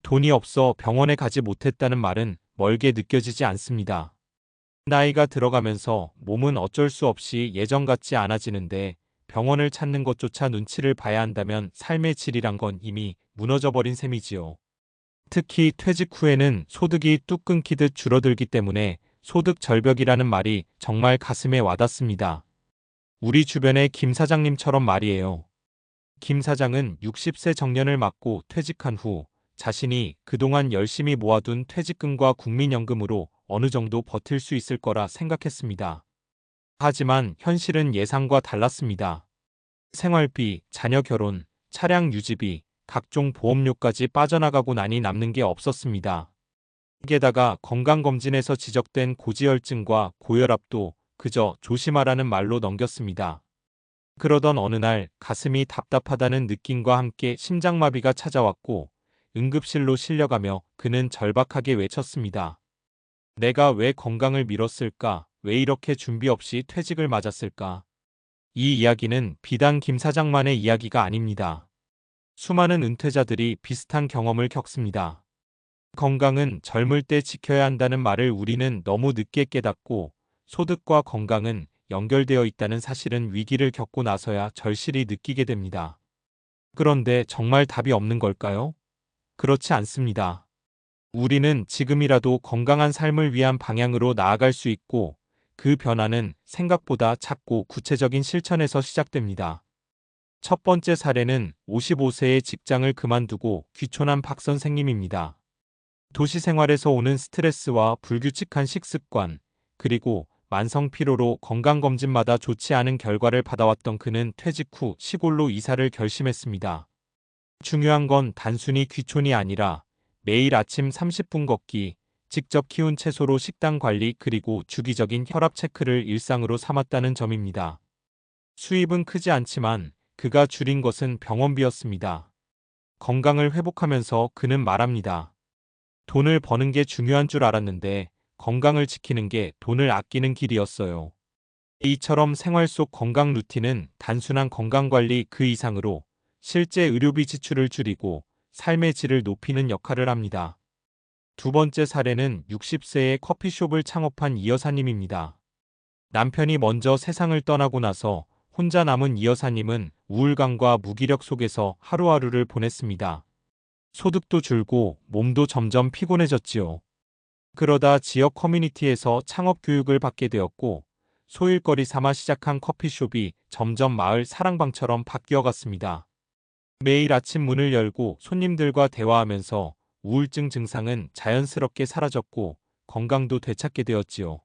돈이 없어 병원에 가지 못했다는 말은 멀게 느껴지지 않습니다. 나이가 들어가면서 몸은 어쩔 수 없이 예전 같지 않아지는데 병원을 찾는 것조차 눈치를 봐야 한다면 삶의 질이란 건 이미 무너져버린 셈이지요. 특히 퇴직 후에는 소득이 뚝 끊기듯 줄어들기 때문에 소득 절벽이라는 말이 정말 가슴에 와닿습니다. 우리 주변의 김 사장님처럼 말이에요. 김 사장은 60세 정년을 맞고 퇴직한 후 자신이 그동안 열심히 모아둔 퇴직금과 국민연금으로 어느 정도 버틸 수 있을 거라 생각했습니다. 하지만 현실은 예상과 달랐습니다. 생활비, 자녀 결혼, 차량 유지비, 각종 보험료까지 빠져나가고 나니 남는 게 없었습니다. 게다가 건강검진에서 지적된 고지혈증과 고혈압도 그저 조심하라는 말로 넘겼습니다. 그러던 어느 날 가슴이 답답하다는 느낌과 함께 심장마비가 찾아왔고 응급실로 실려가며 그는 절박하게 외쳤습니다. 내가 왜 건강을 잃었을까? 왜 이렇게 준비 없이 퇴직을 맞았을까? 이 이야기는 비단 김 사장만의 이야기가 아닙니다. 수많은 은퇴자들이 비슷한 경험을 겪습니다. 건강은 젊을 때 지켜야 한다는 말을 우리는 너무 늦게 깨닫고 소득과 건강은 연결되어 있다는 사실은 위기를 겪고 나서야 절실히 느끼게 됩니다. 그런데 정말 답이 없는 걸까요? 그렇지 않습니다. 우리는 지금이라도 건강한 삶을 위한 방향으로 나아갈 수 있고 그 변화는 생각보다 작고 구체적인 실천에서 시작됩니다. 첫 번째 사례는 55세의 직장을 그만두고 귀촌한 박 선생님입니다. 도시 생활에서 오는 스트레스와 불규칙한 식습관, 그리고 만성 피로로 건강검진마다 좋지 않은 결과를 받아왔던 그는 퇴직 후 시골로 이사를 결심했습니다. 중요한 건 단순히 귀촌이 아니라 매일 아침 30분 걷기, 직접 키운 채소로 식단 관리 그리고 주기적인 혈압 체크를 일상으로 삼았다는 점입니다. 수입은 크지 않지만 그가 줄인 것은 병원비였습니다. 건강을 회복하면서 그는 말합니다. 돈을 버는 게 중요한 줄 알았는데 건강을 지키는 게 돈을 아끼는 길이었어요. 이처럼 생활 속 건강 루틴은 단순한 건강관리 그 이상으로 실제 의료비 지출을 줄이고 삶의 질을 높이는 역할을 합니다. 두 번째 사례는 60세의 커피숍을 창업한 이 여사님입니다. 남편이 먼저 세상을 떠나고 나서 혼자 남은 이 여사님은 우울감과 무기력 속에서 하루하루를 보냈습니다. 소득도 줄고 몸도 점점 피곤해졌지요. 그러다 지역 커뮤니티에서 창업 교육을 받게 되었고 소일거리 삼아 시작한 커피숍이 점점 마을 사랑방처럼 바뀌어갔습니다. 매일 아침 문을 열고 손님들과 대화하면서 우울증 증상은 자연스럽게 사라졌고 건강도 되찾게 되었지요.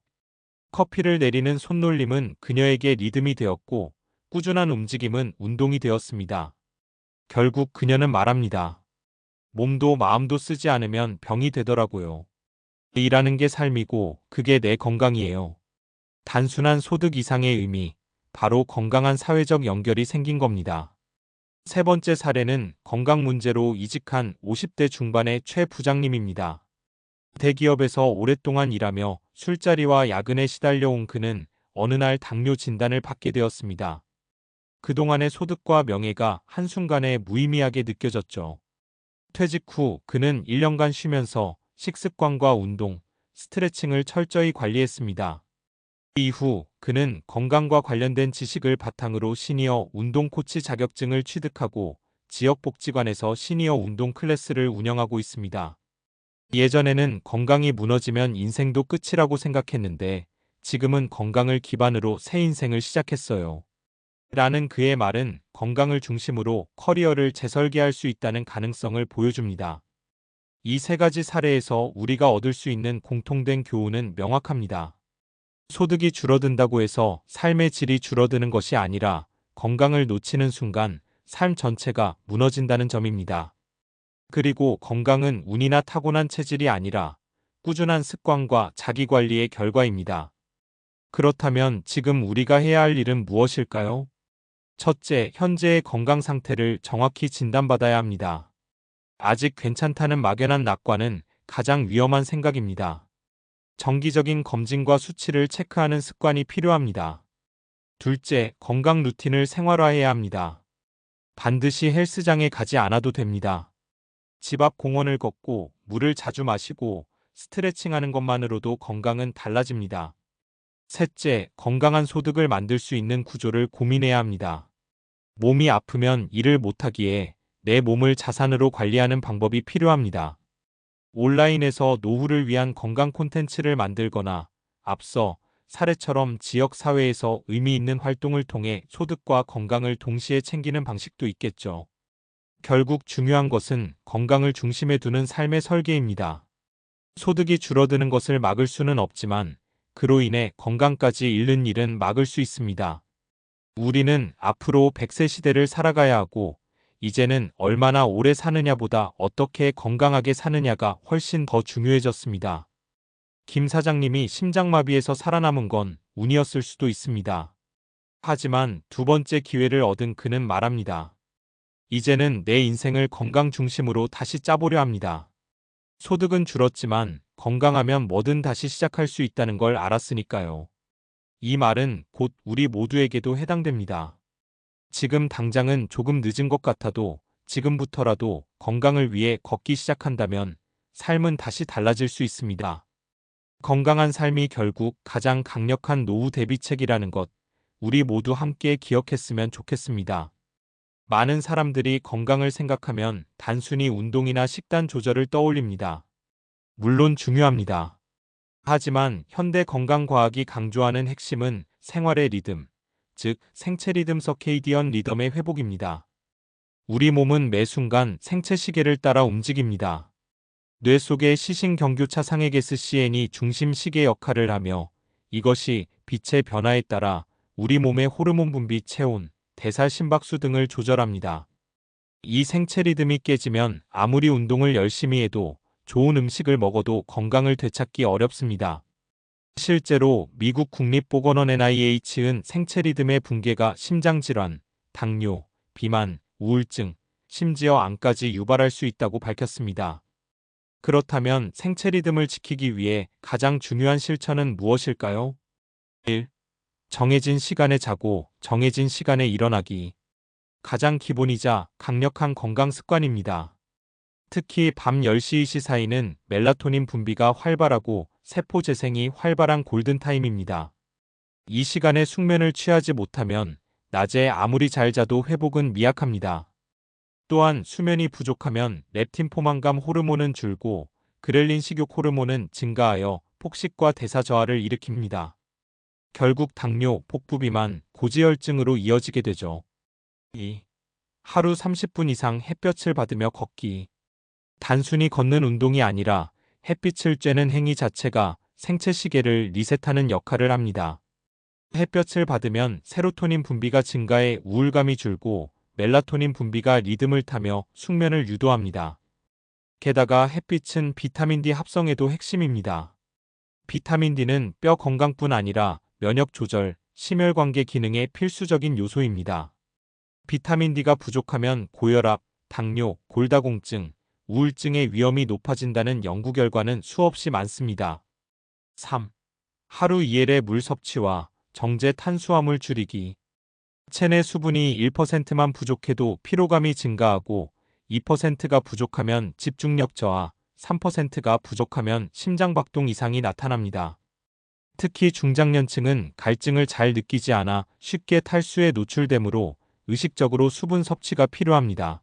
커피를 내리는 손놀림은 그녀에게 리듬이 되었고 꾸준한 움직임은 운동이 되었습니다. 결국 그녀는 말합니다. 몸도 마음도 쓰지 않으면 병이 되더라고요. 일하는 게 삶이고 그게 내 건강이에요. 단순한 소득 이상의 의미, 바로 건강한 사회적 연결이 생긴 겁니다. 세 번째 사례는 건강 문제로 이직한 50대 중반의 최 부장님입니다. 대기업에서 오랫동안 일하며 술자리와 야근에 시달려온 그는 어느 날 당뇨 진단을 받게 되었습니다. 그동안의 소득과 명예가 한순간에 무의미하게 느껴졌죠. 퇴직 후 그는 1년간 쉬면서 식습관과 운동, 스트레칭을 철저히 관리했습니다. 이후 그는 건강과 관련된 지식을 바탕으로 시니어 운동 코치 자격증을 취득하고 지역복지관에서 시니어 운동 클래스를 운영하고 있습니다. 예전에는 건강이 무너지면 인생도 끝이라고 생각했는데 지금은 건강을 기반으로 새 인생을 시작했어요. 라는 그의 말은 건강을 중심으로 커리어를 재설계할 수 있다는 가능성을 보여줍니다. 이 세 가지 사례에서 우리가 얻을 수 있는 공통된 교훈은 명확합니다. 소득이 줄어든다고 해서 삶의 질이 줄어드는 것이 아니라 건강을 놓치는 순간 삶 전체가 무너진다는 점입니다. 그리고 건강은 운이나 타고난 체질이 아니라 꾸준한 습관과 자기관리의 결과입니다. 그렇다면 지금 우리가 해야 할 일은 무엇일까요? 첫째, 현재의 건강 상태를 정확히 진단받아야 합니다. 아직 괜찮다는 막연한 낙관은 가장 위험한 생각입니다. 정기적인 검진과 수치를 체크하는 습관이 필요합니다. 둘째, 건강 루틴을 생활화해야 합니다. 반드시 헬스장에 가지 않아도 됩니다. 집 앞 공원을 걷고 물을 자주 마시고 스트레칭하는 것만으로도 건강은 달라집니다. 셋째, 건강한 소득을 만들 수 있는 구조를 고민해야 합니다. 몸이 아프면 일을 못하기에 내 몸을 자산으로 관리하는 방법이 필요합니다. 온라인에서 노후를 위한 건강 콘텐츠를 만들거나 앞서 사례처럼 지역 사회에서 의미 있는 활동을 통해 소득과 건강을 동시에 챙기는 방식도 있겠죠. 결국 중요한 것은 건강을 중심에 두는 삶의 설계입니다. 소득이 줄어드는 것을 막을 수는 없지만 그로 인해 건강까지 잃는 일은 막을 수 있습니다. 우리는 앞으로 100세 시대를 살아가야 하고 이제는 얼마나 오래 사느냐보다 어떻게 건강하게 사느냐가 훨씬 더 중요해졌습니다. 김 사장님이 심장마비에서 살아남은 건 운이었을 수도 있습니다. 하지만 두 번째 기회를 얻은 그는 말합니다. 이제는 내 인생을 건강 중심으로 다시 짜보려 합니다. 소득은 줄었지만 건강하면 뭐든 다시 시작할 수 있다는 걸 알았으니까요. 이 말은 곧 우리 모두에게도 해당됩니다. 지금 당장은 조금 늦은 것 같아도 지금부터라도 건강을 위해 걷기 시작한다면 삶은 다시 달라질 수 있습니다. 건강한 삶이 결국 가장 강력한 노후 대비책이라는 것, 우리 모두 함께 기억했으면 좋겠습니다. 많은 사람들이 건강을 생각하면 단순히 운동이나 식단 조절을 떠올립니다. 물론 중요합니다. 하지만 현대 건강과학이 강조하는 핵심은 생활의 리듬, 즉 생체 리듬 서케이디언 리듬의 회복입니다. 우리 몸은 매 순간 생체 시계를 따라 움직입니다. 뇌 속의 시신경교차 상액SCN이 중심 시계 역할을 하며 이것이 빛의 변화에 따라 우리 몸의 호르몬 분비, 체온, 대사, 심박수 등을 조절합니다. 이 생체 리듬이 깨지면 아무리 운동을 열심히 해도 좋은 음식을 먹어도 건강을 되찾기 어렵습니다. 실제로 미국 국립보건원 NIH은 생체 리듬의 붕괴가 심장질환, 당뇨, 비만, 우울증, 심지어 암까지 유발할 수 있다고 밝혔습니다. 그렇다면 생체 리듬을 지키기 위해 가장 중요한 실천은 무엇일까요? 1. 정해진 시간에 자고 정해진 시간에 일어나기. 가장 기본이자 강력한 건강 습관입니다. 특히 밤 10시 2시 사이는 멜라토닌 분비가 활발하고 세포 재생이 활발한 골든타임입니다. 이 시간에 숙면을 취하지 못하면 낮에 아무리 잘 자도 회복은 미약합니다. 또한 수면이 부족하면 렙틴 포만감 호르몬은 줄고 그렐린 식욕 호르몬은 증가하여 폭식과 대사 저하를 일으킵니다. 결국 당뇨, 복부비만, 고지혈증으로 이어지게 되죠. 2. 하루 30분 이상 햇볕을 받으며 걷기. 단순히 걷는 운동이 아니라 햇빛을 쬐는 행위 자체가 생체 시계를 리셋하는 역할을 합니다. 햇볕을 받으면 세로토닌 분비가 증가해 우울감이 줄고 멜라토닌 분비가 리듬을 타며 숙면을 유도합니다. 게다가 햇빛은 비타민 D 합성에도 핵심입니다. 비타민 D는 뼈 건강뿐 아니라 면역 조절, 심혈관계 기능의 필수적인 요소입니다. 비타민 D가 부족하면 고혈압, 당뇨, 골다공증, 우울증의 위험이 높아진다는 연구 결과는 수없이 많습니다. 3. 하루 2일의 물 섭취와 정제 탄수화물 줄이기. 체내 수분이 1%만 부족해도 피로감이 증가하고 2%가 부족하면 집중력 저하, 3%가 부족하면 심장박동 이상이 나타납니다. 특히 중장년층은 갈증을 잘 느끼지 않아 쉽게 탈수에 노출되므로 의식적으로 수분 섭취가 필요합니다.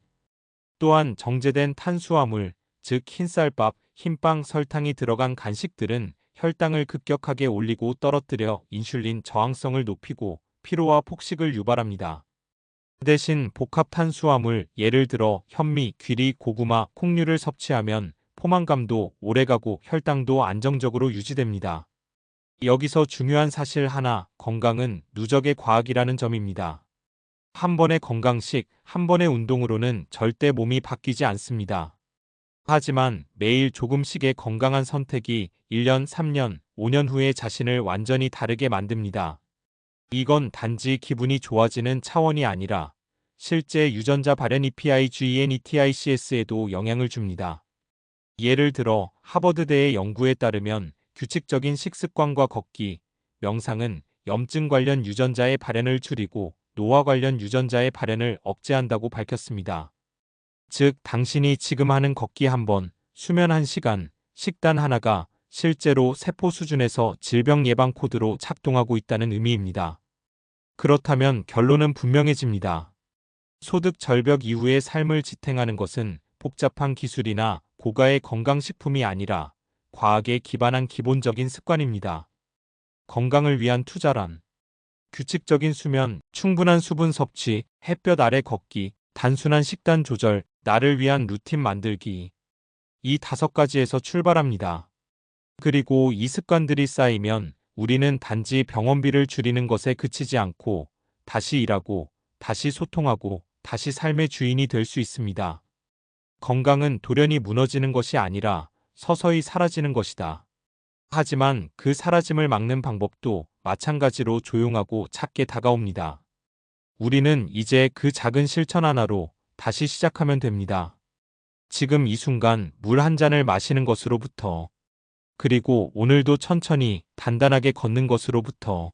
또한 정제된 탄수화물, 즉 흰쌀밥, 흰빵, 설탕이 들어간 간식들은 혈당을 급격하게 올리고 떨어뜨려 인슐린 저항성을 높이고 피로와 폭식을 유발합니다. 대신 복합 탄수화물, 예를 들어 현미, 귀리, 고구마, 콩류를 섭취하면 포만감도 오래가고 혈당도 안정적으로 유지됩니다. 여기서 중요한 사실 하나, 건강은 누적의 과학이라는 점입니다. 한 번의 건강식, 한 번의 운동으로는 절대 몸이 바뀌지 않습니다. 하지만 매일 조금씩의 건강한 선택이 1년, 3년, 5년 후에 자신을 완전히 다르게 만듭니다. 이건 단지 기분이 좋아지는 차원이 아니라 실제 유전자 발현 EPIGENETICS에도 영향을 줍니다. 예를 들어 하버드대의 연구에 따르면 규칙적인 식습관과 걷기, 명상은 염증 관련 유전자의 발현을 줄이고 노화 관련 유전자의 발현을 억제한다고 밝혔습니다. 즉, 당신이 지금 하는 걷기 한 번, 수면 1시간, 식단 하나가 실제로 세포 수준에서 질병 예방 코드로 작동하고 있다는 의미입니다. 그렇다면 결론은 분명해집니다. 소득 절벽 이후의 삶을 지탱하는 것은 복잡한 기술이나 고가의 건강식품이 아니라 과학에 기반한 기본적인 습관입니다. 건강을 위한 투자란 규칙적인 수면, 충분한 수분 섭취, 햇볕 아래 걷기, 단순한 식단 조절, 나를 위한 루틴 만들기. 이 5가지에서 출발합니다. 그리고 이 습관들이 쌓이면 우리는 단지 병원비를 줄이는 것에 그치지 않고 다시 일하고, 다시 소통하고, 다시 삶의 주인이 될 수 있습니다. 건강은 돌연히 무너지는 것이 아니라 서서히 사라지는 것이다. 하지만 그 사라짐을 막는 방법도 마찬가지로 조용하고 작게 다가옵니다. 우리는 이제 그 작은 실천 하나로 다시 시작하면 됩니다. 지금 이 순간 물 한 잔을 마시는 것으로부터, 그리고 오늘도 천천히 단단하게 걷는 것으로부터,